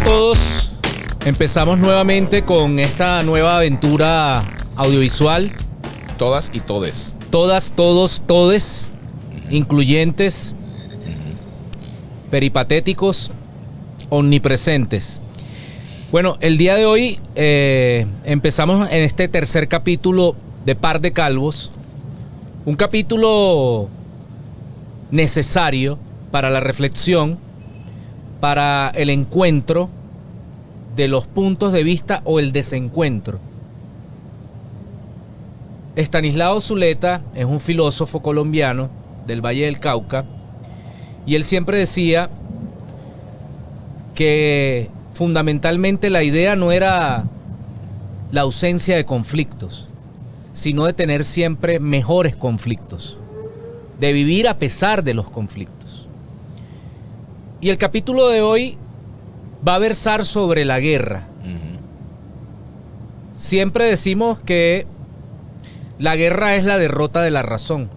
todos. Empezamos nuevamente con esta nueva aventura audiovisual. Todas y todes. Todas, todos, todes, incluyentes, peripatéticos, omnipresentes. Bueno, el día de hoy empezamos en este tercer capítulo de Par de Calvos. Un capítulo necesario para la reflexión, para el encuentro de los puntos de vista o el desencuentro. Estanislao Zuleta es un filósofo colombiano del Valle del Cauca y él siempre decía que fundamentalmente la idea no era la ausencia de conflictos, sino de tener siempre mejores conflictos, de vivir a pesar de los conflictos. Y el capítulo de hoy va a versar sobre la guerra. Siempre decimos que la guerra es la derrota de la razón.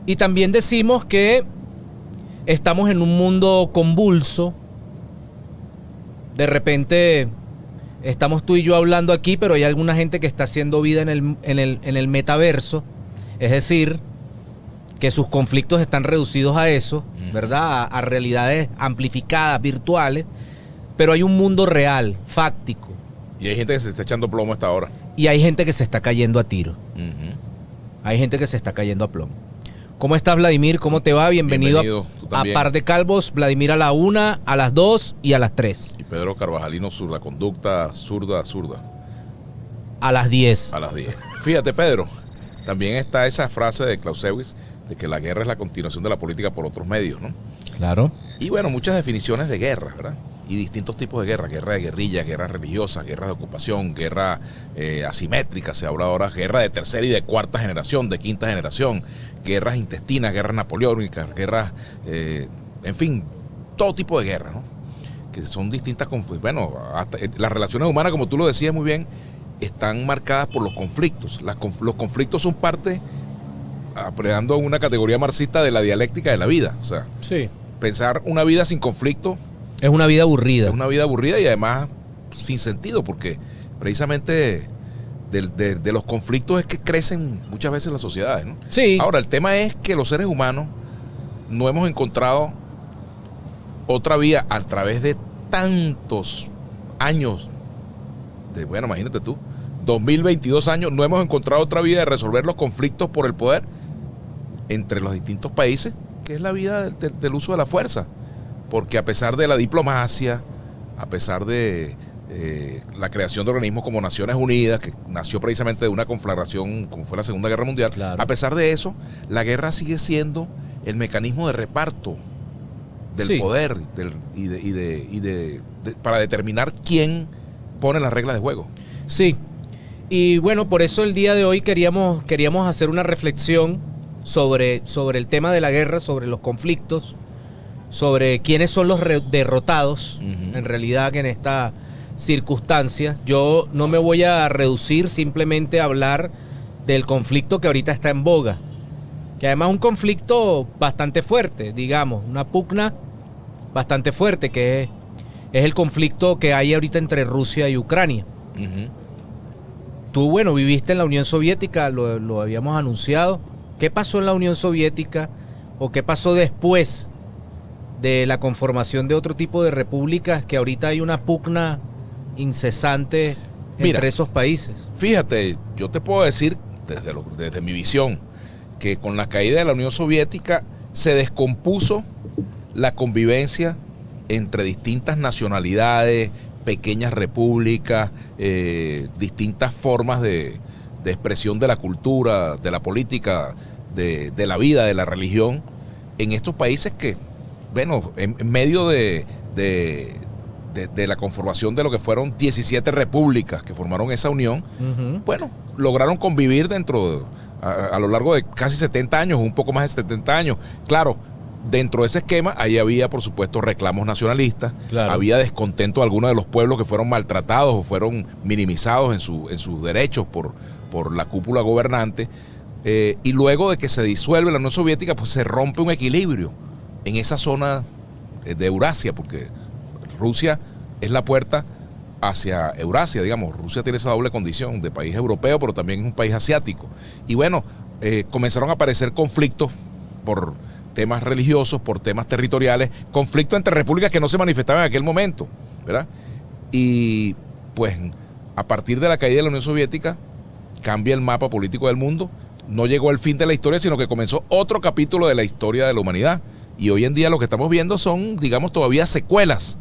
Y también decimos que estamos en un mundo convulso. De repente estamos tú y yo hablando aquí, pero hay alguna gente que está haciendo vida en el metaverso. Es decir, que sus conflictos están reducidos a eso, ¿verdad? A realidades amplificadas, virtuales. Pero hay un mundo real, fáctico. Y hay gente que se está echando plomo a esta hora. Y hay gente que se está cayendo a tiro. Hay gente que se está cayendo a plomo. ¿Cómo estás, Vladimir? ¿Cómo te va? Bienvenido a Par de Calvos. Vladimir a la 1, a las 2 y a las 3. Y Pedro Carvajalino, la conducta zurda. A las 10. A las 10. Fíjate, Pedro, también está esa frase de Clausewitz de que la guerra es la continuación de la política por otros medios, ¿no? Claro. Y bueno, muchas definiciones de guerra, ¿verdad? Y distintos tipos de guerra, guerra de guerrilla, guerra religiosa, guerra de ocupación, guerra asimétrica, se habla ahora, guerra de tercera y de cuarta generación, de quinta generación, guerras intestinas, guerras napoleónicas, guerras, en fin, todo tipo de guerra, ¿no? Que son distintas, bueno, hasta las relaciones humanas, como tú lo decías muy bien, están marcadas por los conflictos. Los conflictos son parte, apelando a una categoría marxista, de la dialéctica de la vida. O sea, sí, pensar una vida sin conflicto es una vida aburrida. Es una vida aburrida y además sin sentido, porque precisamente de los conflictos es que crecen muchas veces las sociedades, ¿no? Sí. Ahora, el tema es que los seres humanos no hemos encontrado otra vía a través de tantos años, bueno, imagínate tú, 2022 años, no hemos encontrado otra vía de resolver los conflictos por el poder entre los distintos países, que es la vía del uso de la fuerza. Porque a pesar de la diplomacia, a pesar de la creación de organismos como Naciones Unidas, que nació precisamente de una conflagración como fue la Segunda Guerra Mundial, claro, a pesar de eso, la guerra sigue siendo el mecanismo de reparto del poder para determinar quién pone las reglas de juego. Sí, y bueno, por eso el día de hoy queríamos hacer una reflexión sobre el tema de la guerra, sobre los conflictos, sobre quiénes son los derrotados, en realidad, que en esta circunstancia. Yo no me voy a reducir simplemente a hablar del conflicto que ahorita está en boga, que además es un conflicto bastante fuerte, digamos, una pugna bastante fuerte, que es el conflicto que hay ahorita entre Rusia y Ucrania. Tú, bueno, viviste en la Unión Soviética, lo habíamos anunciado. ¿Qué pasó en la Unión Soviética o qué pasó después de la conformación de otro tipo de repúblicas, que ahorita hay una pugna incesante entre esos países? Fíjate, yo te puedo decir desde mi visión que con la caída de la Unión Soviética se descompuso la convivencia entre distintas nacionalidades, pequeñas repúblicas, distintas formas de expresión de la cultura, de la política, de la vida, de la religión, en estos países que, bueno, en medio de la conformación de lo que fueron 17 repúblicas que formaron esa unión, bueno, lograron convivir a lo largo de casi 70 años, un poco más de 70 años. Claro, dentro de ese esquema, ahí había, por supuesto, reclamos nacionalistas, claro, había descontento de algunos de los pueblos que fueron maltratados o fueron minimizados en sus derechos por la cúpula gobernante, y luego de que se disuelve la Unión Soviética, pues se rompe un equilibrio en esa zona de Eurasia, porque Rusia es la puerta hacia Eurasia, digamos. Rusia tiene esa doble condición de país europeo, pero también es un país asiático. Y bueno, comenzaron a aparecer conflictos por temas religiosos, por temas territoriales, conflictos entre repúblicas que no se manifestaban en aquel momento, ¿verdad? Y pues a partir de la caída de la Unión Soviética cambia el mapa político del mundo. No llegó el fin de la historia, sino que comenzó otro capítulo de la historia de la humanidad. Y hoy en día lo que estamos viendo son, digamos, todavía secuelas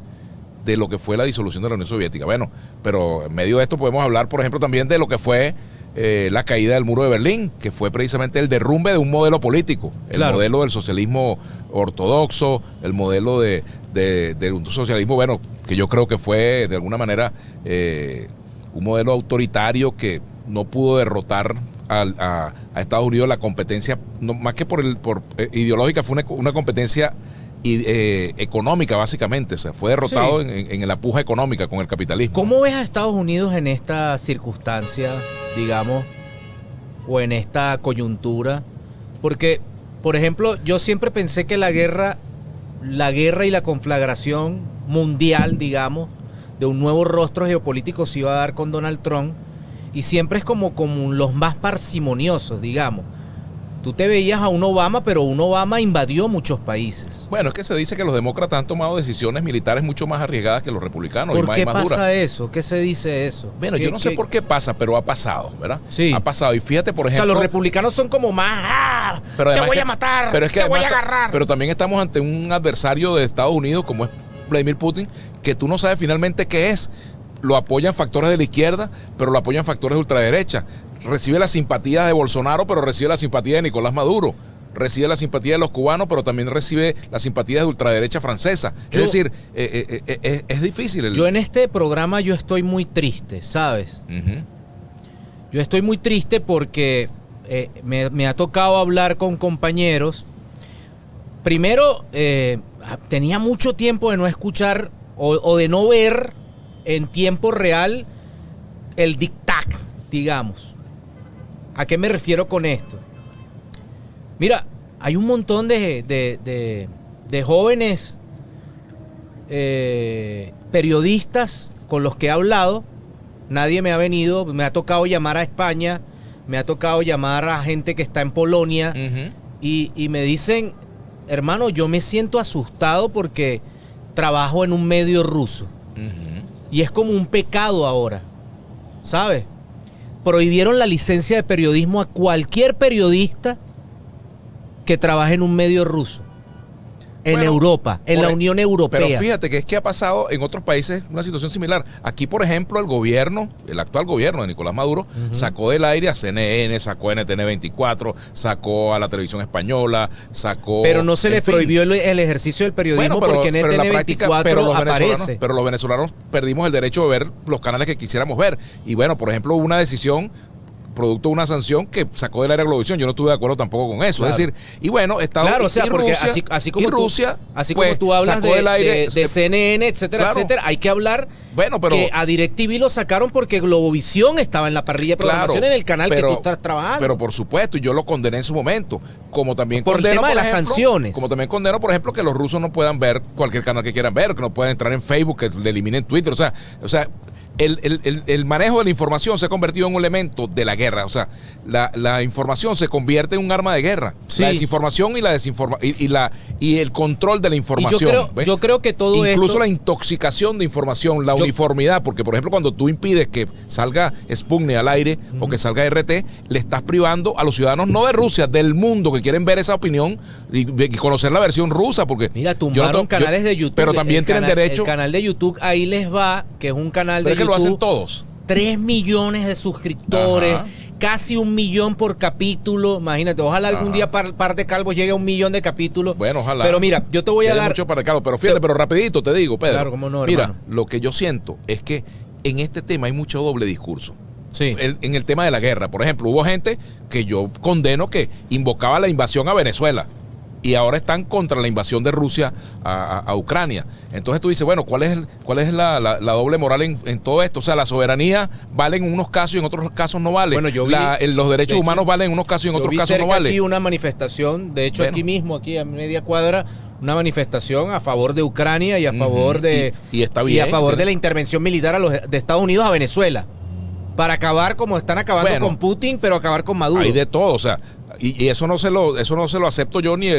de lo que fue la disolución de la Unión Soviética. Bueno, pero en medio de esto podemos hablar, por ejemplo, también de lo que fue la caída del muro de Berlín, que fue precisamente el derrumbe de un modelo político, el modelo del socialismo ortodoxo, el modelo de un socialismo, bueno, que yo creo que fue de alguna manera un modelo autoritario que no pudo derrotar a Estados Unidos. La competencia, no, más que por ideológica, fue una competencia económica, básicamente. O sea, fue derrotado en la puja económica con el capitalismo. ¿Cómo ves a Estados Unidos en esta circunstancia, digamos, o en esta coyuntura? Porque, por ejemplo, yo siempre pensé que la guerra y la conflagración mundial, digamos, de un nuevo rostro geopolítico se iba a dar con Donald Trump, y siempre es como los más parsimoniosos, digamos. Tú te veías a un Obama, pero un Obama invadió muchos países. Bueno, es que se dice que los demócratas han tomado decisiones militares mucho más arriesgadas que los republicanos y más duras. ¿Por qué pasa eso? ¿Qué se dice eso? Bueno, yo no sé por qué pasa, pero ha pasado, ¿verdad? Sí. Ha pasado. Y fíjate, por ejemplo... O sea, los republicanos son como más... pero te voy a matar, pero es que te voy a agarrar. Pero también estamos ante un adversario de Estados Unidos, como es Vladimir Putin, que tú no sabes finalmente qué es. Lo apoyan factores de la izquierda, pero lo apoyan factores de ultraderecha. Recibe la simpatía de Bolsonaro, pero recibe la simpatía de Nicolás Maduro. Recibe la simpatía de los cubanos, pero también recibe la simpatía de ultraderecha francesa. Es decir, es difícil. Yo en este programa yo estoy muy triste, ¿sabes? Yo estoy muy triste porque me ha tocado hablar con compañeros. Primero, tenía mucho tiempo de no escuchar o de no ver en tiempo real el dictac, digamos. ¿A qué me refiero con esto? Mira, hay un montón de jóvenes periodistas con los que he hablado. Nadie me ha venido, me ha tocado llamar a España, me ha tocado llamar a gente que está en Polonia, y me dicen, hermano, yo me siento asustado porque trabajo en un medio ruso. Y es como un pecado ahora, ¿sabes? Prohibieron la licencia de periodismo a cualquier periodista que trabaje en un medio ruso. En Europa, en la Unión Europea. Pero fíjate que es que ha pasado en otros países una situación similar. Aquí, por ejemplo, el actual gobierno de Nicolás Maduro sacó del aire a CNN, sacó a NTN24, sacó a la televisión española, sacó... Pero no se le prohibió el ejercicio del periodismo, porque NTN24 aparece. Pero los venezolanos perdimos el derecho de ver los canales que quisiéramos ver. Y bueno, por ejemplo, una decisión producto de una sanción que sacó del aire Globovisión. Yo no estuve de acuerdo tampoco con eso. Claro. Es decir, y bueno, Estados Unidos, o sea, porque Rusia, así como Rusia, como tú hablas de CNN, etcétera, etcétera, hay que hablar que a DirecTV lo sacaron porque Globovisión estaba en la parrilla de programación en el canal que tú estás trabajando. Pero por supuesto, y yo lo condené en su momento, como también por condeno, el tema de las sanciones. Como también condeno, por ejemplo, que los rusos no puedan ver cualquier canal que quieran ver, que no puedan entrar en Facebook, que le eliminen Twitter, o sea, el manejo de la información se ha convertido en un elemento de la guerra. O sea, la información se convierte en un arma de guerra. Sí. La desinformación y el control de la información. Yo creo que todo incluso la intoxicación de información, la uniformidad, porque por ejemplo cuando tú impides que salga Sputnik al aire o que salga RT, le estás privando a los ciudadanos no de Rusia, del mundo, que quieren ver esa opinión y conocer la versión rusa, porque mira, tumbaron canales de YouTube, pero también tienen derecho. El canal de YouTube Ahí Les Va, que es un canal de YouTube, lo hacen todos. 3 millones de suscriptores, casi 1 millón por capítulo. Imagínate, ojalá algún día Par de Calvos llegue a 1 millón de capítulos. Bueno, ojalá. Pero mira, yo te voy a dar mucho Par de Calvos, pero fíjate, pero rapidito te digo, Pedro. Claro, cómo no, mira, hermano. Lo que yo siento es que en este tema hay mucho doble discurso. Sí. En el tema de la guerra, por ejemplo, hubo gente que yo condeno que invocaba la invasión a Venezuela. Y ahora están contra la invasión de Rusia a Ucrania. Entonces tú dices, bueno, ¿cuál es la doble moral en todo esto? O sea, la soberanía vale en unos casos y en otros casos no vale. Bueno, los derechos humanos valen en unos casos y en otros casos no vale. Aquí una manifestación, de hecho aquí mismo, aquí a media cuadra, una manifestación a favor de Ucrania y a favor de y está bien, y a favor de la intervención militar de Estados Unidos a Venezuela para acabar como están acabando con Putin, pero acabar con Maduro. Hay de todo, o sea, y eso no se lo acepto yo ni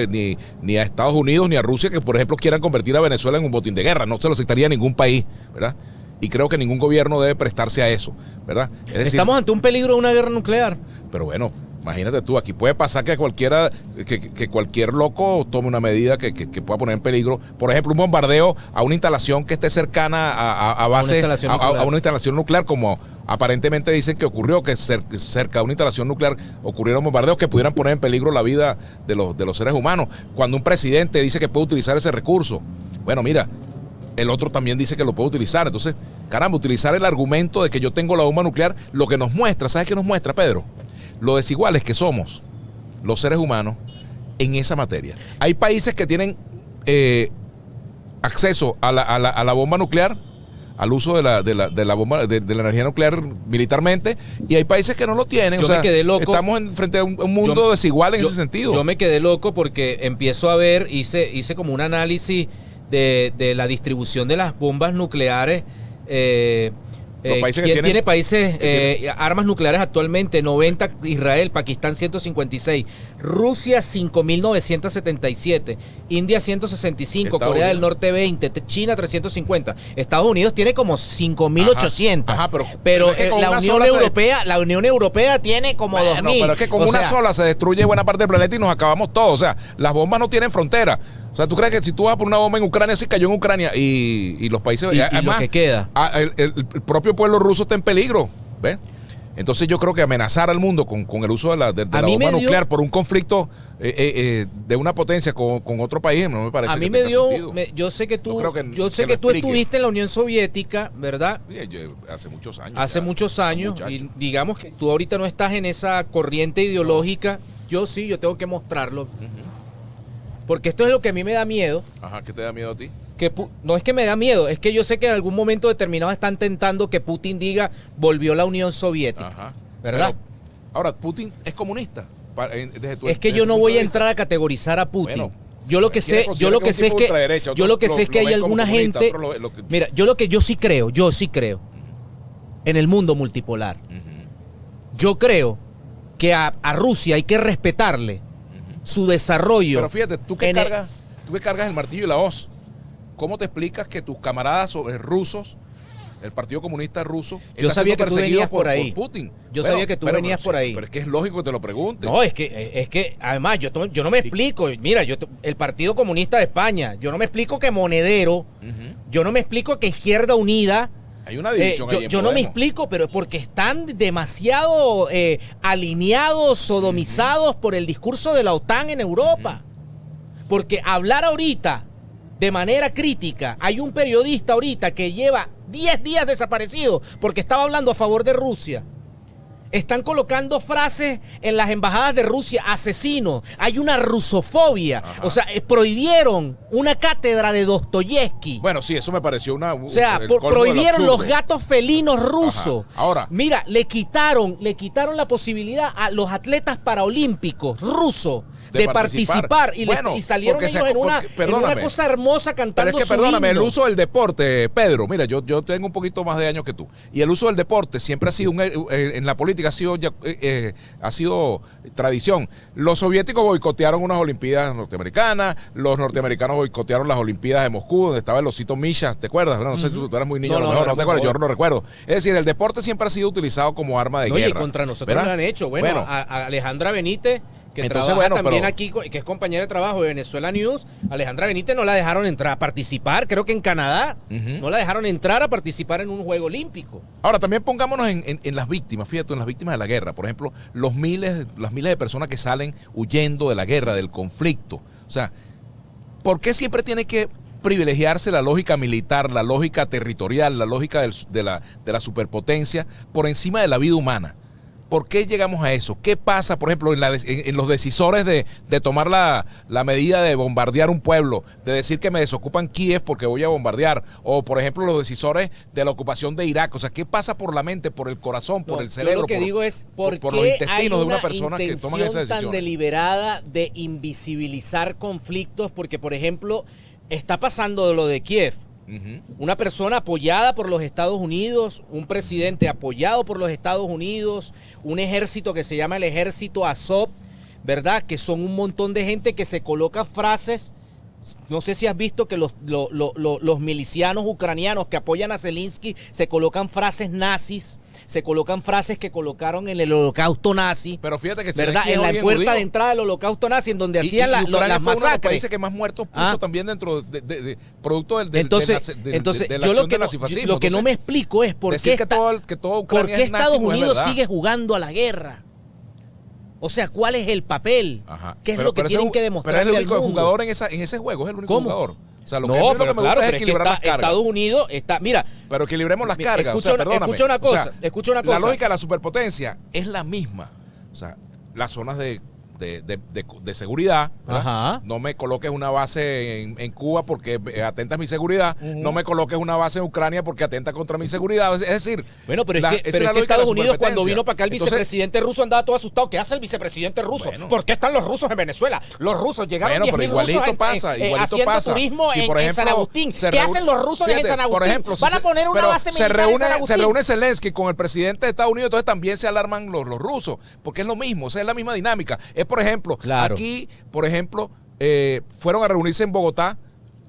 a Estados Unidos ni a Rusia, que por ejemplo quieran convertir a Venezuela en un botín de guerra. No se lo aceptaría a ningún país, ¿verdad? Y creo que ningún gobierno debe prestarse a eso, ¿verdad? Es decir, estamos ante un peligro de una guerra nuclear. Pero bueno, imagínate tú, aquí puede pasar que cualquier loco tome una medida que pueda poner en peligro, por ejemplo, un bombardeo a una instalación que esté cercana a base, a una instalación nuclear, como aparentemente dicen que ocurrió, que cerca de una instalación nuclear ocurrieron bombardeos que pudieran poner en peligro la vida de los seres humanos. Cuando un presidente dice que puede utilizar ese recurso, bueno, mira, el otro también dice que lo puede utilizar. Entonces, caramba, utilizar el argumento de que yo tengo la bomba nuclear, lo que nos muestra, ¿sabes qué nos muestra, Pedro? Lo desiguales que somos los seres humanos en esa materia. Hay países que tienen acceso a la bomba nuclear, al uso de la bomba, de la energía nuclear militarmente, y hay países que no lo tienen. Me quedé loco. Estamos frente a un mundo desigual en ese sentido. Yo me quedé loco porque empiezo a ver, hice como un análisis de la distribución de las bombas nucleares. ¿Quién tiene países armas nucleares actualmente? 90 Israel, Pakistán 156, Rusia 5.977, India 165, Corea del Norte 20, China 350, Estados Unidos tiene como 5.800. Pero la Unión Europea tiene como 2.000. Pero es que con una sola se destruye buena parte del planeta y nos acabamos todos. O sea, las bombas no tienen frontera. O sea, ¿tú crees que si tú vas por una bomba en Ucrania, sí cayó en Ucrania y los países... Y además, lo que queda. El propio pueblo ruso está en peligro, ¿ves? Entonces yo creo que amenazar al mundo con el uso de la bomba nuclear por un conflicto de una potencia con otro país no me parece. A mí me dio... yo sé que tú, estuviste en la Unión Soviética, ¿verdad? Sí, hace muchos años. Hace muchos años. Y digamos que tú ahorita no estás en esa corriente ideológica. Yo sí, yo tengo que mostrarlo. Porque esto es lo que a mí me da miedo. Ajá, ¿qué te da miedo a ti? No es que me da miedo, es que yo sé que en algún momento determinado están tentando que Putin diga volvió la Unión Soviética. Ajá. ¿Verdad? Pero, ahora, Putin es comunista. Es que yo no voy a entrar a categorizar a Putin. Bueno, yo lo que sé es que hay alguna gente. Mira, yo sí creo en el mundo multipolar. Yo creo que a Rusia hay que respetarle su desarrollo. Pero fíjate, tú que cargas el martillo y la hoz, ¿cómo te explicas que tus camaradas rusos, el Partido Comunista Ruso, yo sabía que tú venías por ahí? Por Putin? Yo sabía que tú venías por ahí. Pero es que es lógico que te lo preguntes. No, es que además yo no me explico. Mira, el Partido Comunista de España, yo no me explico que Monedero, yo no me explico que Izquierda Unida. Hay una división yo no me explico, pero es porque están demasiado alineados, sodomizados por el discurso de la OTAN en Europa. Porque hablar ahorita de manera crítica, hay un periodista ahorita que lleva 10 días desaparecido porque estaba hablando a favor de Rusia. Están colocando frases en las embajadas de Rusia, asesino. Hay una rusofobia. Ajá. O sea, prohibieron una cátedra de Dostoyevsky. Bueno, sí, eso me pareció una... O sea, prohibieron los gatos felinos rusos. Ajá. Ahora... Mira, le quitaron la posibilidad a los atletas paraolímpicos rusos de participar y salieron ellos en una cosa hermosa cantando. Pero es que perdóname, el uso del deporte, Pedro, mira, yo tengo un poquito más de años que tú, y el uso del deporte siempre ha sido en la política ha sido tradición. Los soviéticos boicotearon unas olimpiadas norteamericanas, los norteamericanos boicotearon las olimpiadas de Moscú, donde estaba el osito Misha, ¿te acuerdas? No sé si tú eras muy niño, a lo mejor no te acuerdas, yo no recuerdo. Es decir, el deporte siempre ha sido utilizado como arma de guerra. Y contra nosotros lo han hecho. Bueno, a Alejandra Benítez, que trabaja también aquí, que es compañera de trabajo de Venezuela News. Alejandra Benítez no la dejaron entrar a participar, creo que en Canadá, no la dejaron entrar a participar en un juego olímpico. Ahora, también pongámonos en las víctimas, fíjate, en las víctimas de la guerra. Por ejemplo, las miles de personas que salen huyendo de la guerra, del conflicto. O sea, ¿por qué siempre tiene que privilegiarse la lógica militar, la lógica territorial, la lógica de la superpotencia por encima de la vida humana? ¿Por qué llegamos a eso? ¿Qué pasa, por ejemplo, en los decisores de tomar la medida de bombardear un pueblo, de decir que me desocupan Kiev porque voy a bombardear? O, por ejemplo, los decisores de la ocupación de Irak. O sea, ¿qué pasa por la mente, por el corazón, por el cerebro? Yo lo que digo es, ¿por los qué intestinos hay de una persona que toma esa decisión tan deliberada de invisibilizar conflictos? Porque, por ejemplo, está pasando lo de Kiev. Una persona apoyada por los Estados Unidos, un presidente apoyado por los Estados Unidos, un ejército que se llama el ejército Azov, ¿verdad? Que son un montón de gente que se coloca frases. No sé si has visto que los milicianos ucranianos que apoyan a Zelensky se colocan frases nazis, se colocan frases que colocaron en el holocausto nazi. Pero fíjate que ¿verdad? En la puerta de entrada del holocausto nazi, en donde hacían las masacres. Uno de los países que más muertos puso también dentro de producto del entonces yo lo que no me explico es por qué Estados Unidos sigue jugando a la guerra. O sea, ¿cuál es el papel? ¿Qué es lo que tienen que demostrar? Pero es el único jugador en ese juego, es el único jugador. O sea, lo que me gusta es equilibrar las cargas. Estados Unidos está, mira. Pero equilibremos las cargas. Escucha una cosa. La lógica de la superpotencia es la misma. O sea, las zonas de seguridad, no me coloques una base en Cuba porque atenta a mi seguridad, no me coloques una base en Ucrania porque atenta contra mi seguridad. Es decir, bueno, pero es que Estados Unidos, cuando vino para acá el vicepresidente ruso, andaba todo asustado. ¿Qué hace el vicepresidente ruso? Bueno, ¿por qué están los rusos en Venezuela? Los rusos llegaron 10.000 igualito rusos pasa. turismo si, por ejemplo, en San Agustín. ¿Qué hacen los rusos en San Agustín? Por ejemplo, van a poner una base militar en San Agustín. Se reúne Zelensky con el presidente de Estados Unidos, entonces también se alarman los rusos, porque es lo mismo, o sea, es la misma dinámica. Es, por ejemplo, aquí, por ejemplo, fueron a reunirse en Bogotá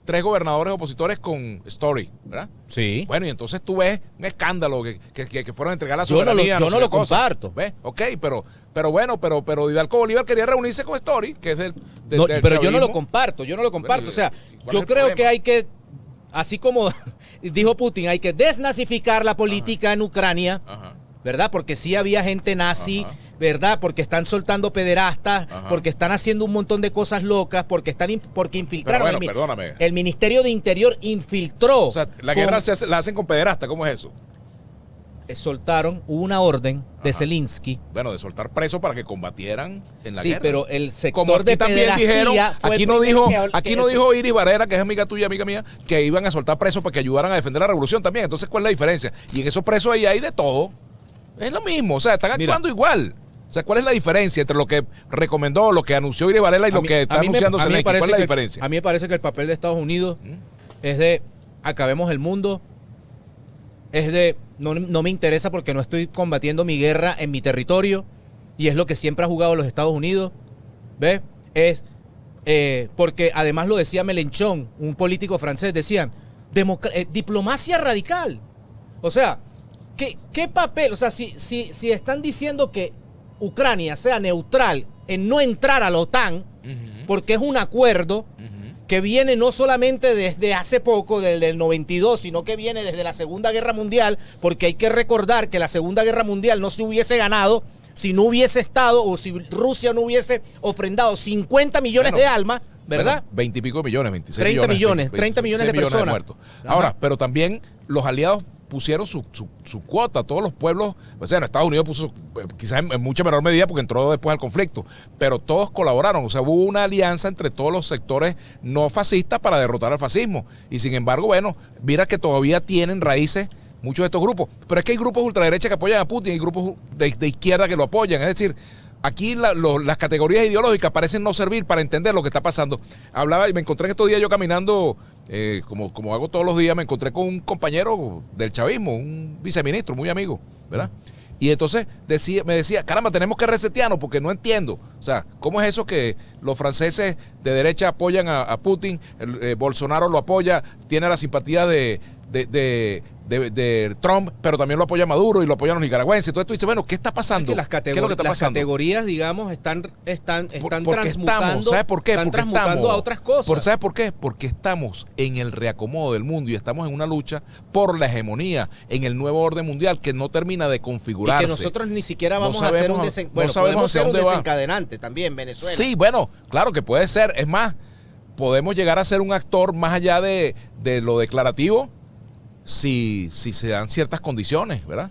3 gobernadores opositores con Story, ¿verdad? Sí. Bueno, y entonces tú ves un escándalo que fueron a entregar la soberanía. Yo no lo comparto. ¿Ves? Ok, pero bueno, pero Hidalgo Bolívar quería reunirse con Story, que es del pero chavismo. yo no lo comparto. Bueno, o sea, yo creo que hay que, así como dijo Putin, hay que desnazificar la política en Ucrania, ¿verdad? Porque sí había gente nazi, ¿verdad? Porque están soltando pederastas, porque están haciendo un montón de cosas locas, porque infiltraron. Pero perdóname. El Ministerio de Interior infiltró. O sea, la guerra la hacen con pederasta, ¿cómo es eso? Soltaron una orden de Zelensky. Bueno, de soltar presos para que combatieran en la guerra. Sí, pero el sector como aquí de también dijeron, aquí no dijo Iris Barrera, que es amiga tuya, amiga mía, que iban a soltar presos para que ayudaran a defender la revolución también. Entonces, ¿cuál es la diferencia? Y en esos presos ahí hay de todo. Es lo mismo, o sea, están actuando igual. O sea, ¿cuál es la diferencia entre lo que recomendó, lo que anunció Iris Varela y lo que está anunciando Zelensky? ¿Cuál es la diferencia? A mí me parece que el papel de Estados Unidos es de acabemos el mundo, es de no me interesa porque no estoy combatiendo mi guerra en mi territorio, y es lo que siempre ha jugado los Estados Unidos, ¿ves? Es porque además lo decía Mélenchon, un político francés, decían, diplomacia radical. O sea, ¿qué papel? O sea, si están diciendo que Ucrania sea neutral en no entrar a la OTAN, porque es un acuerdo que viene no solamente desde hace poco, desde el 92, sino que viene desde la Segunda Guerra Mundial, porque hay que recordar que la Segunda Guerra Mundial no se hubiese ganado si no hubiese estado o si Rusia no hubiese ofrendado 50 millones de almas, ¿verdad? 20 y pico millones, 26 30 millones de personas muertos. Ahora, pero también los aliados pusieron su cuota, todos los pueblos, o sea, Estados Unidos puso, quizás en mucha menor medida porque entró después al conflicto, pero todos colaboraron, o sea, hubo una alianza entre todos los sectores no fascistas para derrotar al fascismo, y sin embargo, bueno, mira que todavía tienen raíces muchos de estos grupos, pero es que hay grupos ultraderecha que apoyan a Putin y grupos de izquierda que lo apoyan, es decir, aquí las categorías ideológicas parecen no servir para entender lo que está pasando. Hablaba y me encontré estos días yo caminando, como hago todos los días, me encontré con un compañero del chavismo, un viceministro muy amigo, ¿verdad? Y entonces me decía, caramba, tenemos que resetearnos porque no entiendo. O sea, ¿cómo es eso que los franceses de derecha apoyan a Putin, Bolsonaro lo apoya, tiene la simpatía de Trump, pero también lo apoya Maduro y lo apoyan los nicaragüenses? Entonces tú dices, bueno, ¿qué está pasando? Es que ¿Qué es lo que está pasando? Las categorías, digamos, están transmutando. ¿Sabes por qué? Están transmutando a otras cosas. ¿Sabes por qué? Porque estamos en el reacomodo del mundo y estamos en una lucha por la hegemonía en el nuevo orden mundial que no termina de configurarse. Y que nosotros ni siquiera vamos a hacer un desencadenante también, Venezuela. Sí, bueno, claro que puede ser. Es más, podemos llegar a ser un actor más allá de lo declarativo si se dan ciertas condiciones, ¿verdad?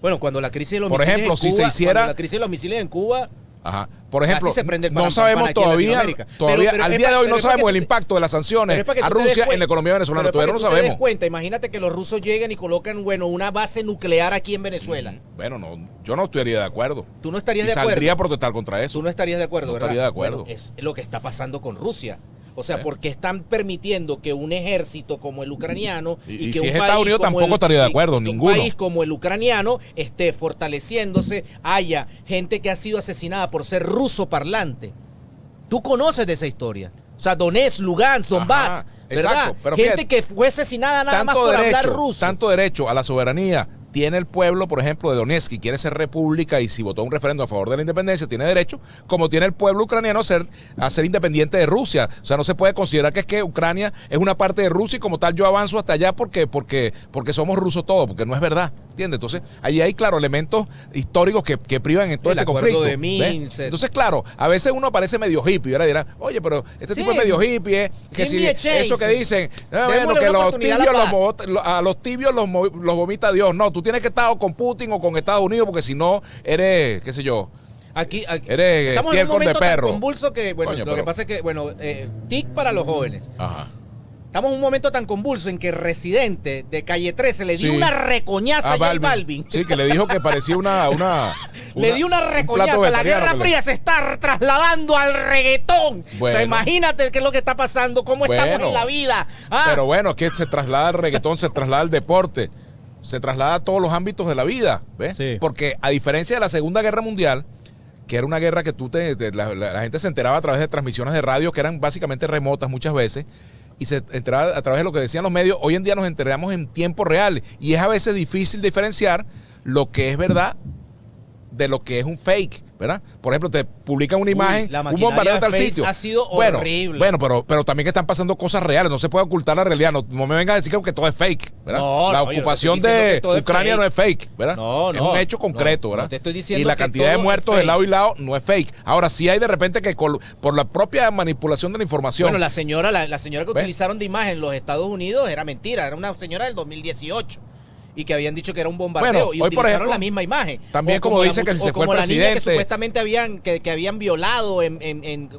Bueno, cuando la crisis de los Por misiles ejemplo, en si Cuba, se hiciera... cuando la crisis de los misiles en Cuba, Ajá. Por ejemplo, casi se prende el no pam, sabemos pam, pam aquí en todavía, Latinoamérica. Pero al es día de pa- hoy pero no es pa' sabemos que el tú- impacto de las sanciones pero es para que a tú te des Rusia cuen- en la economía venezolana. pero es para Todavía no que tú te des sabemos. cuenta, imagínate que los rusos lleguen y colocan, bueno, una base nuclear aquí en Venezuela. Bueno, no, yo no estaría de acuerdo. Tú no estarías Y de acuerdo. saldría a protestar contra eso. Tú no estarías de acuerdo, No ¿verdad? estaría de acuerdo. Bueno, es lo que está pasando con Rusia. O sea, Sí. ¿por qué están permitiendo que un ejército como el ucraniano Y que si un es Estados Unidos, como tampoco estaría de y acuerdo, que ninguno. un país como el ucraniano esté fortaleciéndose, haya gente que ha sido asesinada por ser ruso parlante? Tú conoces de esa historia. O sea, Donetsk, Lugansk, Donbass, Ajá, ¿verdad? exacto, pero Gente fíjate, que fue asesinada nada más por hablar ruso. tanto derecho a la soberanía tiene el pueblo, por ejemplo, de Donetsk, y quiere ser república, y si votó un referendo a favor de la independencia, tiene derecho, como tiene el pueblo ucraniano a ser independiente de Rusia. O sea, no se puede considerar que es que Ucrania es una parte de Rusia y como tal yo avanzo hasta allá porque somos rusos todos, porque no es verdad. ¿Entiendes? Entonces, ahí hay, claro, elementos históricos que privan en todo El este acuerdo conflicto. de Minsk. ¿Ves? Entonces, claro, a veces uno parece medio hippie, ¿verdad? Dirá, oye, pero este tipo es medio hippie, que Give si me a chance. eso que dicen, Démosle bueno, que una los oportunidad a la tibios, a los tibios los vomita Dios. No, tú tienes que estar o con Putin o con Estados Unidos, porque si no, eres, qué sé yo, Aquí eres estamos en un estiércol de momento tan perro. convulso que, bueno, Coño, lo que pero- pasa es que, bueno, TIC para los jóvenes. Ajá. Estamos en un momento tan convulso en que Residente de Calle 13 le dio Sí. una recoñaza a J Balvin. Sí, que le dijo que parecía Le dio una un plato recoñaza. La vegetariano Guerra que le- Fría se está trasladando al reggaetón. O Bueno. sea, imagínate qué es lo que está pasando, cómo estamos Bueno. en la vida. Ah, Pero bueno, que se traslada al reggaetón, se traslada al deporte, se traslada a todos los ámbitos de la vida, ¿ves? Sí. Porque a diferencia de la Segunda Guerra Mundial, que era una guerra que la gente se enteraba a través de transmisiones de radio que eran básicamente remotas muchas veces, y se enteraba a través de lo que decían los medios. Hoy en día nos enteramos en tiempo real y es a veces difícil diferenciar lo que es verdad de lo que es un fake, ¿verdad? Por ejemplo, te publican una imagen, la un maquinaria bombardeo de de tal Face sitio. ha sido Bueno, horrible. Bueno, pero también que están pasando cosas reales, no se puede ocultar la realidad. No me vengas a decir que todo es fake, ¿verdad? No, la no, yo no te ocupación estoy diciendo de que todo es Ucrania fake. no es fake, ¿verdad? No, es no, un hecho no, concreto, ¿verdad? no te estoy diciendo y la que cantidad de todo es muertos de fake. lado y lado no es fake. Ahora sí hay de repente que por la propia manipulación de la información. bueno, la señora que ¿Ves? utilizaron de imagen en los Estados Unidos era mentira. Era una señora del 2018. Y que habían dicho que era un bombardeo. Bueno, y hoy, por utilizaron ejemplo, la misma imagen. también O como la dice que si o se fue como el la niña que presidente. supuestamente habían violado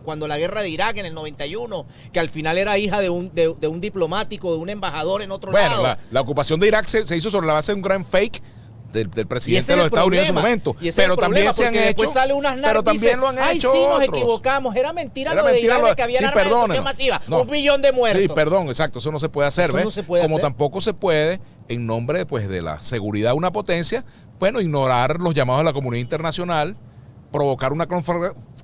cuando la guerra de Irak en el 91, que al final era hija de un diplomático, de un embajador en otro Bueno, lado. la ocupación de Irak se hizo sobre la base de un gran fake del Y presidente ese de es los el Estados Unidos en su problema. momento. Y ese es Pero el también problema, se han porque después hecho. sale unas Pero también lo han Ay, hecho sí, nos otros. equivocamos. Era mentira Era lo de mentira Irak, lo- de que había sí, armas de destrucción perdónenos. masiva. No. 1 millón de muertos. Sí, perdón, exacto, eso no se puede hacer, Eso ¿ves? no se puede Como hacer. tampoco se puede, en nombre pues, de la seguridad de una potencia, bueno, ignorar los llamados de la comunidad internacional, provocar una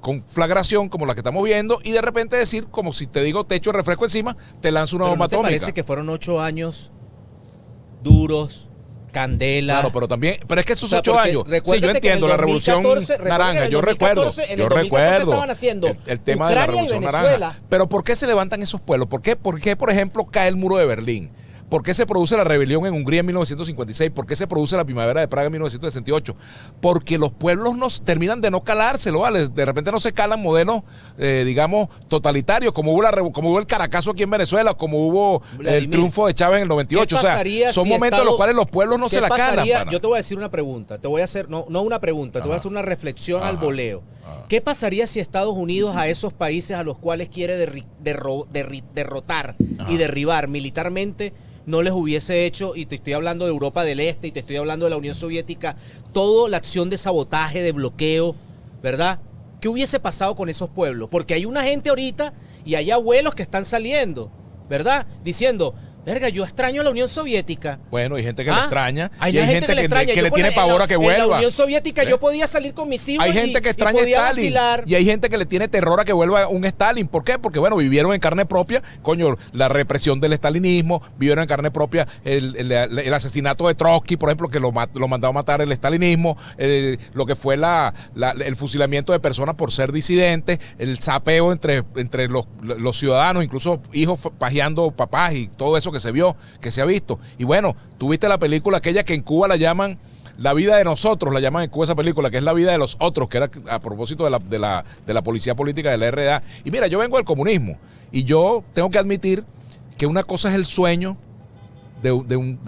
conflagración como la que estamos viendo y de repente decir, como si te digo, te echo el refresco encima, te lanzo una Pero bomba ¿no te atómica. parece que fueron 8 años duros, candela? Claro, pero es que esos O sea, 8 porque años, sí, recuérdate yo que en entiendo el la revolución 2014 recuerda que naranja, en el yo recuerdo, 2014 en el 2014 estaban haciendo el tema de la Ucrania y revolución Venezuela. naranja. Pero ¿por qué se levantan esos pueblos? ¿Por qué, por ejemplo, cae el muro de Berlín? ¿Por qué se produce la rebelión en Hungría en 1956? ¿Por qué se produce la primavera de Praga en 1968? Porque los pueblos terminan de no calárselo, ¿vale? De repente no se calan modelos, digamos, totalitarios, como hubo el Caracazo aquí en Venezuela, como hubo el Vladimir, triunfo de Chávez en el 98. O sea, son momentos en los cuales los pueblos no se la calan. pana. Yo te voy a decir una pregunta, te voy a hacer, no una pregunta, te voy a hacer una reflexión al voleo. ¿Qué pasaría si Estados Unidos a esos países a los cuales quiere derrotar y derribar militarmente no les hubiese hecho, y te estoy hablando de Europa del Este y te estoy hablando de la Unión Soviética, toda la acción de sabotaje, de bloqueo, ¿verdad? ¿Qué hubiese pasado con esos pueblos? Porque hay una gente ahorita y hay abuelos que están saliendo, ¿verdad? Diciendo, verga, yo extraño a la Unión Soviética. Bueno, hay gente que le extraña Hay y hay gente que le tiene pavor a que En la vuelva. Unión Soviética yo podía salir con mis hijos Hay gente que extraña a podía Stalin vacilar. y hay gente que le tiene terror a que vuelva un Stalin. ¿Por qué? Porque, bueno, vivieron en carne propia, coño, la represión del stalinismo, vivieron en carne propia el asesinato de Trotsky, por ejemplo, que lo mandó a matar el stalinismo, lo que fue el fusilamiento de personas por ser disidentes, el sapeo entre los ciudadanos, incluso hijos pajeando papás y todo eso que se vio, que se ha visto. Y bueno, tuviste la película aquella que en Cuba la llaman La vida de nosotros, la llaman en Cuba esa película, que es La vida de los otros, que era a propósito de la policía política de la RDA. Y mira, yo vengo del comunismo y yo tengo que admitir que una cosa es el sueño de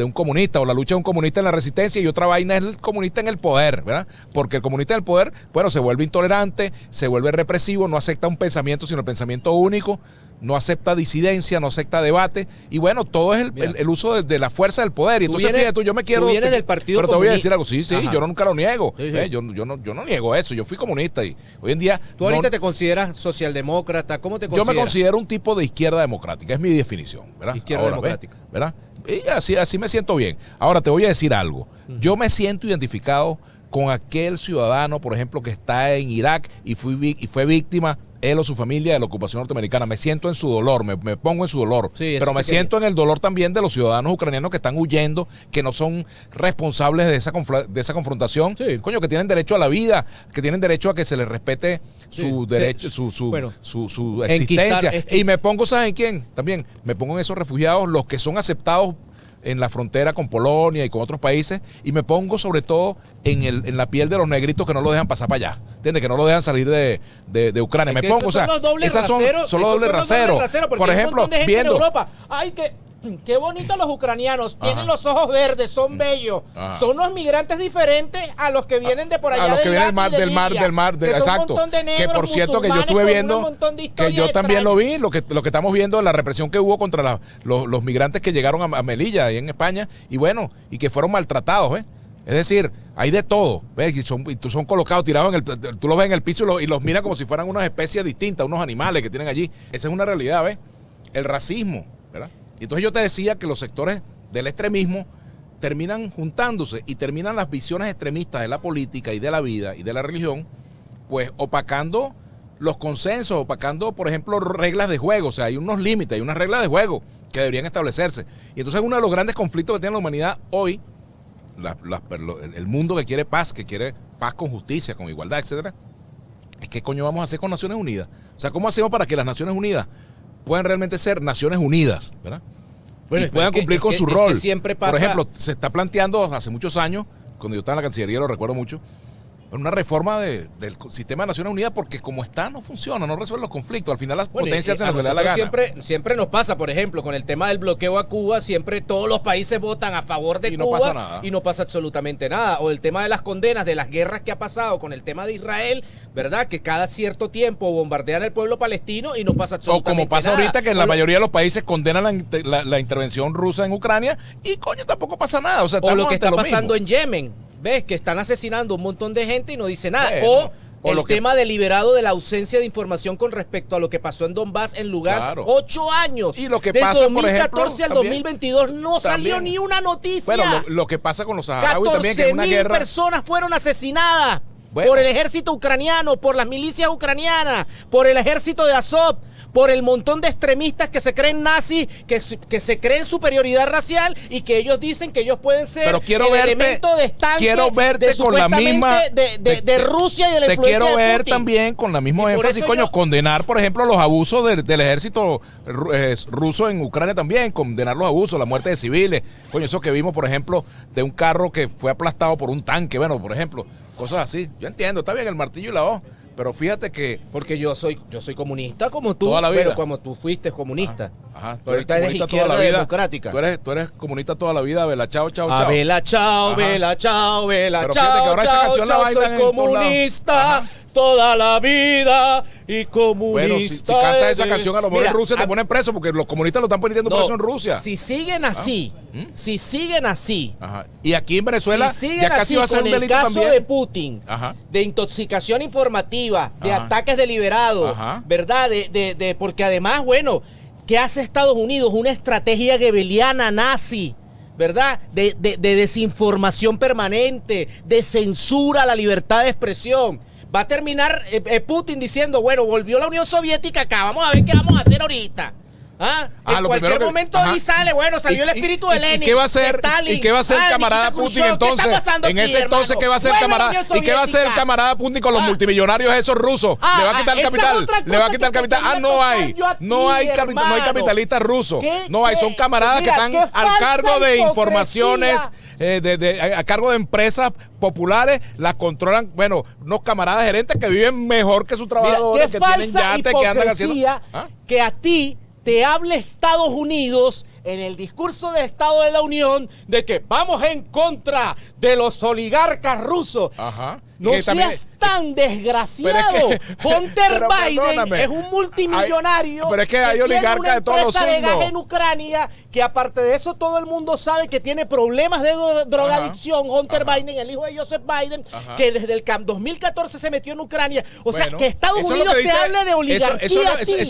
un comunista, o la lucha de un comunista en la resistencia, y otra vaina es el comunista en el poder, ¿verdad? Porque el comunista en el poder, bueno, se vuelve intolerante, se vuelve represivo, no acepta un pensamiento, sino el pensamiento único, no acepta disidencia, no acepta debate, y bueno, todo es el uso de la fuerza del poder. Y entonces, fíjate, yo me quiero... Tú vienes del Partido Pero te voy a decir algo, sí, Ajá. yo nunca lo niego. Sí, sí. Yo no niego eso, yo fui comunista, y hoy en día... ¿Tú ahorita te consideras socialdemócrata? ¿Cómo te Yo consideras? me considero un tipo de izquierda democrática, es mi definición, ¿verdad? Izquierda democrática. ¿Verdad? Y así me siento bien. Ahora te voy a decir algo. Yo me siento identificado con aquel ciudadano, por ejemplo, que está en Irak y fue víctima, él o su familia, de la ocupación norteamericana. Me siento en su dolor, me pongo en su dolor. Sí, pero me siento en el dolor también de los ciudadanos ucranianos que están huyendo, que no son responsables de esa confrontación. Sí. Coño, que tienen derecho a la vida, que tienen derecho a que se les respete su Sí, derecho, sí. su Enquistar, existencia. Y me pongo, ¿saben quién? También me pongo en esos refugiados, los que son aceptados en la frontera con Polonia y con otros países, y me pongo sobre todo en la piel de los negritos que no lo dejan pasar para allá, ¿entiendes? Que no lo dejan salir de Ucrania. Me pongo, o sea, esas son los dobles raseros. Por ejemplo, viendo... en Europa, ay, qué bonitos los ucranianos, tienen los ojos verdes, son bellos. Ajá. Son unos migrantes diferentes a los que vienen de por allá a los que de vienen Irak y de del Libia, mar, que son exacto. un montón de negros, Que por cierto, que yo musulmanes estuve con viendo, un montón de que historias yo también lo extrañas. vi, lo que estamos viendo, la represión que hubo contra los migrantes que llegaron a Melilla, ahí en España, y bueno, y que fueron maltratados, ¿eh? Es decir, hay de todo, ¿ves? Y son colocados, tirados tú los ves en el piso y los miras como si fueran unas especies distintas, unos animales que tienen allí. Esa es una realidad, ¿ves? El racismo, ¿verdad? Y entonces yo te decía que los sectores del extremismo terminan juntándose y terminan las visiones extremistas de la política y de la vida y de la religión, pues opacando los consensos, opacando, por ejemplo, reglas de juego. O sea, hay unos límites, hay unas reglas de juego que deberían establecerse. Y entonces uno de los grandes conflictos que tiene la humanidad hoy, el mundo que quiere paz con justicia, con igualdad, etcétera, es qué coño vamos a hacer con Naciones Unidas. O sea, ¿cómo hacemos para que las Naciones Unidas puedan realmente ser Naciones Unidas, ¿verdad? Bueno, y puedan cumplir con su es rol? que siempre pasa... Por ejemplo, se está planteando hace muchos años, cuando yo estaba en la Cancillería, lo recuerdo mucho, una reforma del sistema de Naciones Unidas, porque como está no funciona, no resuelve los conflictos. Al final las potencias hacen lo que les da la gana. Siempre nos pasa, por ejemplo, con el tema del bloqueo a Cuba, siempre todos los países votan a favor de Y no Cuba pasa nada. y no pasa absolutamente nada. O el tema de las condenas, de las guerras que ha pasado con el tema de Israel, ¿verdad? Que cada cierto tiempo bombardean al pueblo palestino y no pasa O absolutamente como pasa nada. ahorita, que en la mayoría de los países condenan la intervención rusa en Ucrania y coño, tampoco pasa nada. O sea, O lo que ante está lo pasando mismo. en Yemen. ¿Ves? Que están asesinando un montón de gente y no dice nada. Bueno, o el lo que- tema deliberado de la ausencia de información con respecto a lo que pasó en Donbass, en Lugansk. Claro. 8 años. Y lo que Desde pasa, por 2014 al ejemplo, 2022 no salió también. ni una noticia. Bueno, lo que pasa con los saharauis también, que es una 14.000 guerra. personas fueron asesinadas Bueno. por el ejército ucraniano, por las milicias ucranianas, por el ejército de Azov, por el montón de extremistas que se creen nazis, que se creen superioridad racial y que ellos dicen que ellos pueden ser Pero quiero el verte- elemento de estanque quiero verte de, con la misma de Rusia y de la te influencia quiero de ver Putin. también con la misma Y por énfasis, eso coño, yo- condenar, por ejemplo, los abusos del ejército ruso en Ucrania también, condenar los abusos, la muerte de civiles, coño, eso que vimos, por ejemplo, de un carro que fue aplastado por un tanque, bueno, por ejemplo, cosas así. Yo entiendo, está bien el martillo y la hoz, pero fíjate que Porque yo soy comunista como tú, Toda la vida. pero como tú fuiste comunista. ajá, tú Pero eres ahorita eres comunista toda la izquierda vida. democrática. Tú eres comunista toda la vida, vela, chao, chao, A chao. vela, chao, Ajá. vela, chao, vela, Pero chao, fíjate que ahora esa chao, canción la chao, bailan soy en todos lados. comunista Ajá. toda la vida y comunista. Bueno, si cantas esa de- canción, a lo mejor Mira, en Rusia te ponen preso, porque los comunistas lo están poniendo no, preso en Rusia. Si siguen así, si siguen así, Ajá. Y aquí en Venezuela si siguen ya casi así va a ser con un el delito caso también. de Putin, Ajá. de intoxicación informativa, de Ajá. ataques deliberados, Ajá. ¿verdad? Porque además, bueno, ¿qué hace Estados Unidos? Una estrategia gebeliana nazi, ¿verdad? De desinformación permanente, de censura a la libertad de expresión. Va a terminar Putin diciendo, bueno, volvió la Unión Soviética acá, vamos a ver qué vamos a hacer ahorita. ¿Ah? En lo cualquier primero que- momento ajá. ahí sale, bueno, salió el espíritu de Lenin. ¿Y qué va a hacer? de Stalin. ¿Y qué va a hacer el camarada Nikita Putin Khrushchev? ¿Qué entonces? está pasando En aquí, ese entonces, hermano? ¿qué va a hacer el Bueno, camarada? Unión ¿Y qué va a hacer el Soviética. camarada Putin con los multimillonarios esos rusos? Ah, Le va a quitar el esa es capital. otra Le va a cosa quitar el que capital. te Ah, quería no tocar hay. yo a No hay, ti, no hay hermano. capitalistas rusos. ¿Qué- No hay. Son qué? camaradas Mira, que están qué al falsa cargo de hipocresía. informaciones, a cargo de empresas populares. Las controlan, bueno, unos camaradas gerentes que viven mejor que sus Mira, trabajadores, qué que tienen falsa yates, que andan haciendo. hipocresía ¿Ah? que a ti te hable Estados Unidos en el discurso de Estado de la Unión de que vamos en contra de los oligarcas rusos. Ajá. No Que también- seas tan desgraciado. Pero es que- Hunter pero Biden perdóname. es un multimillonario. Pero es que hay tiene oligarcas una de todos los empresa de gas signos. en Ucrania, que aparte de eso todo el mundo sabe que tiene problemas de drogadicción. Hunter Ajá. Biden, el hijo de Joseph Biden, Ajá. que desde el 2014 se metió en Ucrania. O sea, Bueno, que Estados eso es lo Unidos que te dice- hable de oligarquía. eso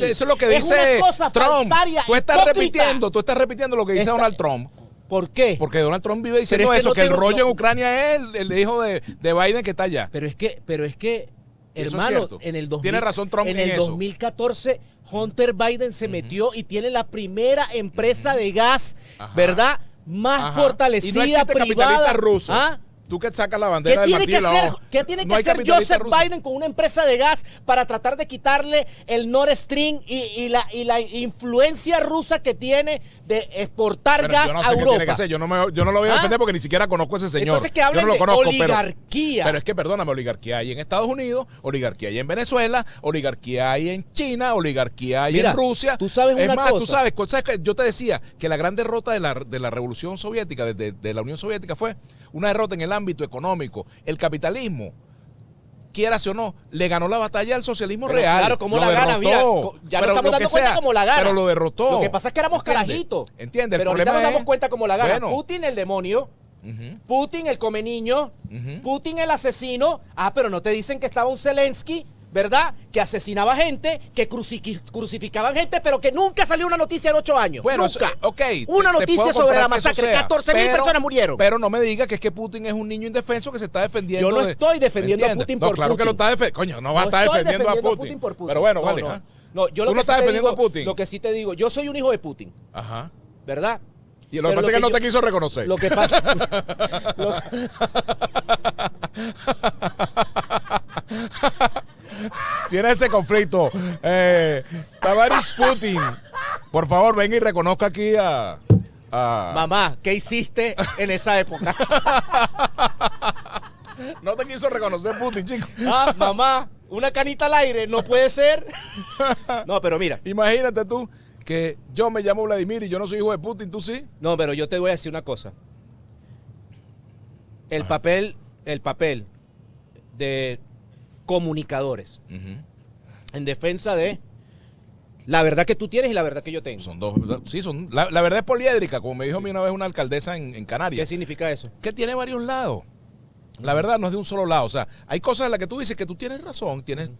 es lo que Es dice una cosa Trump. falsaria, Tú estás hipócrita. repitiendo lo que dice Esta- Donald Trump. ¿Por qué? Porque Donald Trump vive diciendo Pero es que eso, no que el tengo- rollo no- en Ucrania es el hijo de Biden que está allá. Pero es que, Eso es hermano, cierto. en el Tiene razón Trump en en el eso. 2014 Hunter Biden se metió y tiene la primera empresa de gas, Ajá. ¿verdad? Más Ajá. fortalecida, Y no existe privada. capitalista ruso. ¿Ah? Tú que sacas la ¿Qué bandera del tiene que martillo. hacer, no. qué tiene No que hay hacer capitalista Joseph ruso. Biden con una empresa de gas para tratar de quitarle el Nord Stream y la influencia rusa que tiene de exportar Bueno, gas yo no a sé qué Europa? tiene que hacer. Yo no lo voy a ¿Ah? defender porque ni siquiera conozco a ese señor. Entonces que hablen yo no lo de conozco, oligarquía. Pero es que, perdóname, oligarquía hay en Estados Unidos, oligarquía hay en Venezuela, oligarquía hay en China, oligarquía hay Mira, en Rusia. tú sabes es una más, cosa. tú sabes que yo te decía que la gran derrota de la revolución soviética, de la Unión Soviética, fue una derrota en el ámbito económico. El capitalismo, quieras o no, le ganó la batalla al socialismo Pero real. claro, ¿cómo Lo la gana? Mira, derrotó. ya Pero nos estamos lo dando que cuenta sea, cómo la gana. Pero lo derrotó. Lo que pasa es que éramos ¿Entiendes? carajitos. ¿Entiendes? Pero El ahorita problema nos damos es- cuenta cómo la gana. Bueno. Putin el demonio, Ujú. Putin el come niño, Ujú. Putin el asesino. Ah, pero no te dicen que estaba un Zelensky, ¿verdad? Que asesinaba gente, que crucificaban gente, pero que nunca salió una noticia en 8 años. Bueno, nunca. ok. Una te noticia puedo sobre la comprar que eso masacre. sea, 14.000 pero- personas murieron. Pero no me diga que es que Putin es un niño indefenso que se está defendiendo. Yo no de- estoy defendiendo a ¿entiendes? Putin No, por claro que Putin. lo está defendiendo. Coño, no va a No estar estoy defendiendo a Putin. por Putin. Pero bueno, No, vale. no. ¿ah? No, yo Tú lo no que estás sí te defendiendo digo- a Putin. Lo que sí te digo, yo soy un hijo de Putin, Ajá. ¿verdad? Y lo que Pero pasa es que él no yo- te quiso reconocer. Lo que pasa. lo- Tiene ese conflicto. Tavares Putin. Por favor, venga y reconozca aquí a Mamá, ¿qué hiciste en esa época? No te quiso reconocer Putin, chico. Ah, mamá, una canita al aire, no puede ser. No, pero mira. Imagínate tú que yo me llamo Vladimir y yo no soy hijo de Putin, ¿tú sí? No, pero yo te voy a decir una cosa. El papel de comunicadores en defensa de la verdad que tú tienes y la verdad que yo tengo. Son dos. Sí, son. La verdad es poliédrica, como me dijo a mí una vez una alcaldesa en ¿Qué Canarias. significa eso? Que tiene varios lados. La verdad no es de un solo lado. O sea, hay cosas en las que tú dices que tú tienes razón, tienes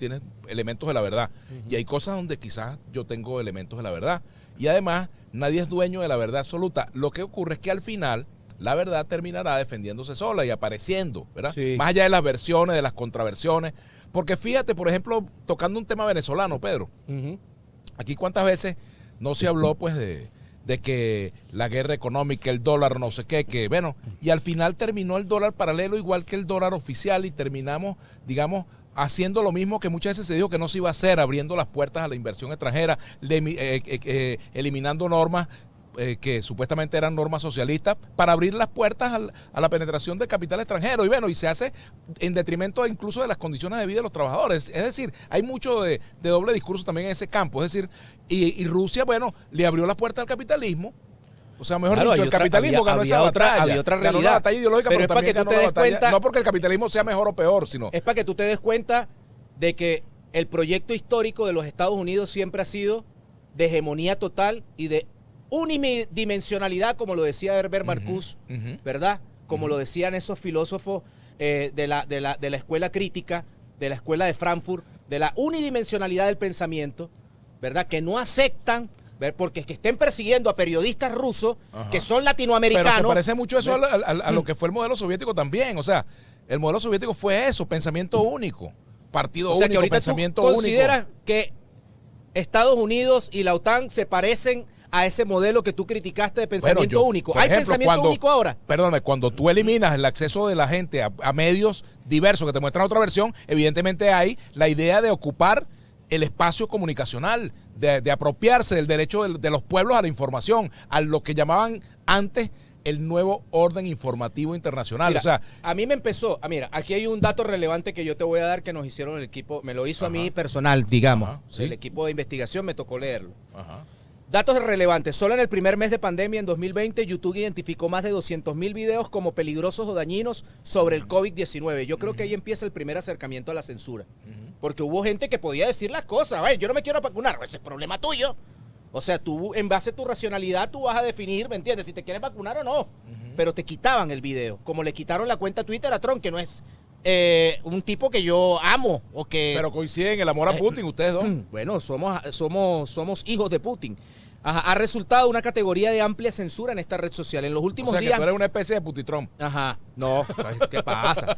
elementos de la verdad. Y hay cosas donde quizás yo tengo elementos de la verdad. Y además, nadie es dueño de la verdad absoluta. Lo que ocurre es que al final la verdad terminará defendiéndose sola y apareciendo, ¿verdad? Sí. Más allá de las versiones, de las contraversiones. Porque fíjate, por ejemplo, tocando un tema venezolano, Pedro. Aquí cuántas veces no se habló pues de que la guerra económica, el dólar, no sé qué, que bueno, y al final terminó el dólar paralelo igual que el dólar oficial y terminamos, digamos, haciendo lo mismo que muchas veces se dijo que no se iba a hacer, abriendo las puertas a la inversión extranjera, eliminando normas que supuestamente eran normas socialistas para abrir las puertas a la penetración de capital extranjero y bueno, y se hace en detrimento incluso de las condiciones de vida de los trabajadores. Es decir, hay mucho de doble discurso también en ese campo. Es decir, y Rusia, bueno, le abrió las puertas al capitalismo. O sea, mejor Claro, dicho, hay el otra- capitalismo ganó había esa otra- batalla. había otra Ganó la realidad. batalla ideológica, Pero pero, es para también que tú ganó te la des batalla. cuenta- No porque el capitalismo sea mejor o peor, sino... Es para que tú te des cuenta de que el proyecto histórico de los Estados Unidos siempre ha sido de hegemonía total y de unidimensionalidad, como lo decía Herbert Marcuse, ¿verdad? Como lo decían esos filósofos de la escuela crítica, de la escuela de Frankfurt, de la unidimensionalidad del pensamiento, ¿verdad? Que no aceptan, porque es que estén persiguiendo a periodistas rusos Ajá. que son Pero latinoamericanos. se parece mucho eso a lo que fue el modelo soviético también. O sea, el modelo soviético fue eso, pensamiento único, partido O sea, que único, ahorita pensamiento tú único. consideras que Estados Unidos y la OTAN se parecen a ese modelo que tú criticaste de pensamiento Bueno, único. por ¿Hay ejemplo, pensamiento único ahora? Perdóname, cuando tú eliminas el acceso de la gente a medios diversos que te muestran otra versión, evidentemente hay la idea de ocupar el espacio comunicacional, de apropiarse del derecho de los pueblos a la información, a lo que llamaban antes el nuevo orden informativo internacional. Mira, o sea, a mí me empezó, mira, aquí hay un dato relevante que yo te voy a dar que nos hicieron el equipo, me lo hizo a mí personal, digamos. Ajá, sí. El equipo de investigación me tocó leerlo. ajá, Datos relevantes. Solo en el primer mes de pandemia, en 2020, YouTube identificó más de 200.000 videos como peligrosos o dañinos sobre el COVID-19. Yo creo que ahí empieza el primer acercamiento a la censura. Porque hubo gente que podía decir las cosas. Yo no me quiero vacunar. Ese es problema tuyo. O sea, tú, en base a tu racionalidad, tú vas a definir, ¿me entiendes? Si te quieres vacunar o no. Pero te quitaban el video. Como le quitaron la cuenta Twitter a Trump, que no es un tipo que yo amo. Pero coinciden el amor a Putin, ustedes dos. Bueno, somos hijos de Putin. Ajá, ha resultado una categoría de amplia censura en esta red social. En los últimos días... que tú eres una especie de putitrón. Ajá, no, ¿qué pasa?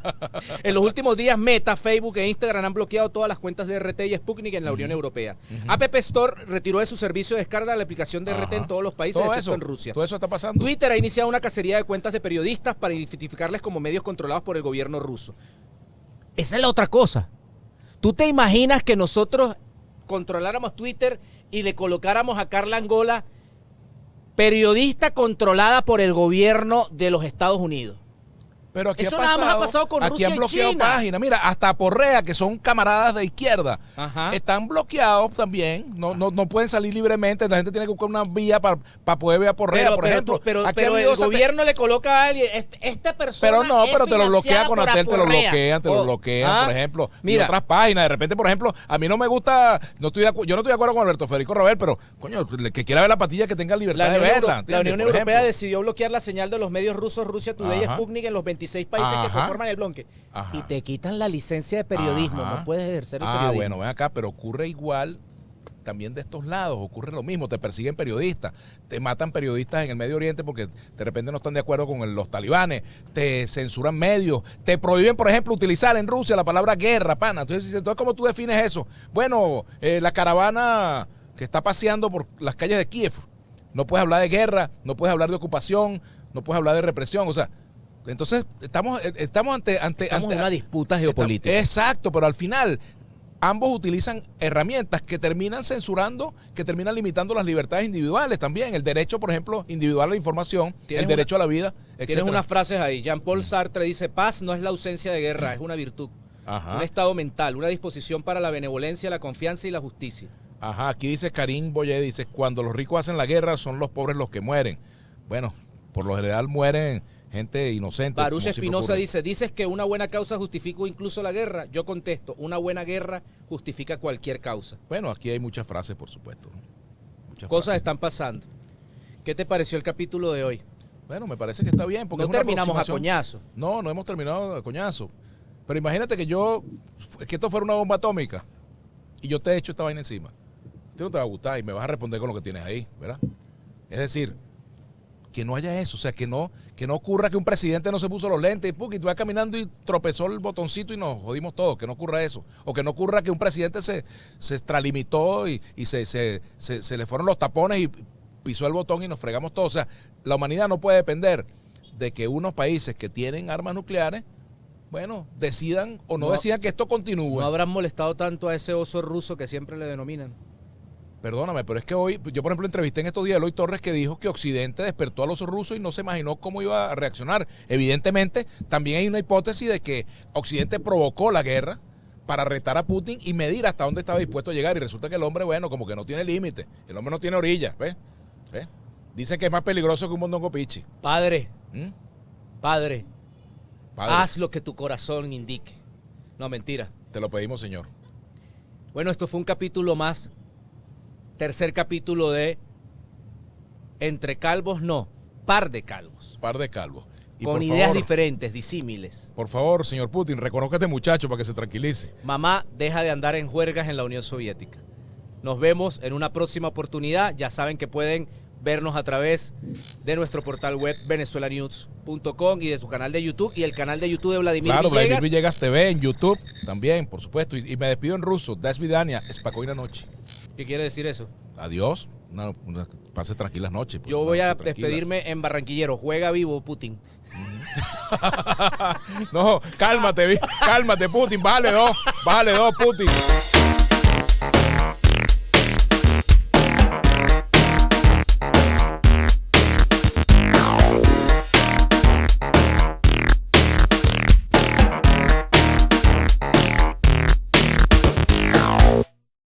En los últimos días, Meta, Facebook e Instagram han bloqueado todas las cuentas de RT y Sputnik en la Unión Europea. App Store retiró de su servicio de descarga la aplicación de RT en todos los países, excepto en Rusia. Todo eso está pasando. Twitter ha iniciado una cacería de cuentas de periodistas para identificarles como medios controlados por el gobierno ruso. Esa es la otra cosa. ¿Tú te imaginas que nosotros controláramos Twitter y le colocáramos a Carla Angola, periodista controlada por el gobierno de los Estados Unidos? Pero aquí eso nada más ha pasado con aquí Rusia han bloqueado y China. páginas. Mira, hasta Porrea, que son camaradas de izquierda, Ajá. están bloqueados también. No pueden salir libremente. La gente tiene que buscar una vía para poder ver a Porrea, por ejemplo. Pero Aquí el gobierno le coloca a alguien, esta persona Pero no, es pero te lo bloquean con financiada Atel, por te lo Aporrea. bloquean, por ejemplo. Mira. Y otras páginas. De repente, por ejemplo, a mí no me gusta, yo no estoy de acuerdo con Alberto Federico Robert, pero, coño, el que quiera ver la patilla que tenga libertad de verla. La Unión Europea decidió bloquear la señal de los medios rusos, Rusia Today y Ajá. Sputnik en los 26 países que conforman el bloque. Ajá. Y te quitan la licencia de periodismo. Ajá. No puedes ejercer el periodismo. Bueno, ven acá, pero ocurre igual también de estos lados, ocurre lo mismo, te persiguen periodistas, te matan periodistas en el Medio Oriente porque de repente no están de acuerdo con los talibanes, te censuran medios, te prohíben, por ejemplo, utilizar en Rusia la palabra guerra, pana. Entonces, ¿cómo tú defines eso? Bueno, la caravana que está paseando por las calles de Kiev, no puedes hablar de guerra, no puedes hablar de ocupación, no puedes hablar de represión, o sea, entonces estamos ante una disputa geopolítica. Exacto, pero al final ambos utilizan herramientas que terminan censurando, que terminan limitando las libertades individuales también. El derecho, por ejemplo, individual a la información, el derecho a la vida, etc. Tienes unas frases ahí. Jean-Paul Sartre dice, paz no es la ausencia de guerra, es una virtud. Ajá. Un estado mental, una disposición para la benevolencia, la confianza y la justicia. Ajá, aquí dice Karim Boye, dice, cuando los ricos hacen la guerra son los pobres los que mueren. Bueno, por lo general mueren gente inocente. Baruch Espinosa dice, dices que una buena causa justifica incluso la guerra. Yo contesto, una buena guerra justifica cualquier causa. Bueno, aquí hay muchas frases, por supuesto. Muchas cosas frases. están pasando. ¿Qué te pareció el capítulo de hoy? Bueno, me parece que está bien. Porque No es una terminamos a aproximación. coñazo. No hemos terminado a coñazo. Pero imagínate que esto fuera una bomba atómica y yo te echo esta vaina encima. A ti no te va a gustar y me vas a responder con lo que tienes ahí, ¿verdad? Es decir, que no haya eso, o sea, que no ocurra que un presidente no se puso los lentes y tú vas caminando y tropezó el botoncito y nos jodimos todos, que no ocurra eso. O que no ocurra que un presidente se extralimitó y se le fueron los tapones y pisó el botón y nos fregamos todos. O sea, la humanidad no puede depender de que unos países que tienen armas nucleares, bueno, decidan o no decidan que esto continúe. No habrán molestado tanto a ese oso ruso que siempre le denominan. Perdóname, pero es que hoy, yo por ejemplo entrevisté en estos días a Eloy Torres que dijo que Occidente despertó al oso ruso y no se imaginó cómo iba a reaccionar. Evidentemente, también hay una hipótesis de que Occidente provocó la guerra para retar a Putin y medir hasta dónde estaba dispuesto a llegar. Y resulta que el hombre, bueno, como que no tiene límite. El hombre no tiene orilla, ¿ves? Dice que es más peligroso que un mondongo pichi. Padre, padre, Padre, haz lo que tu corazón indique. No, mentira. te lo pedimos, señor. Bueno, esto fue un capítulo más. Tercer capítulo de Entre Calvos, no, Par de Calvos. Par de calvos. Y con por ideas favor, diferentes, disímiles. Por favor, señor Putin, reconozca a este muchacho para que se tranquilice. Mamá deja de andar en juergas en la Unión Soviética. Nos vemos en una próxima oportunidad. Ya saben que pueden vernos a través de nuestro portal web venezuelanews.com y de su canal de YouTube y el canal de YouTube de Vladimir Claro, Villegas. Vladimir Villegas TV en YouTube también, por supuesto. Y me despido en ruso. До свидания, спокойной ночи. ¿Qué quiere decir eso? Adiós. Pase tranquilas noches. Pues, Yo voy a tranquila. despedirme en Barranquillero. Juega vivo, Putin. No, cálmate, Putin. Bájale dos, Putin.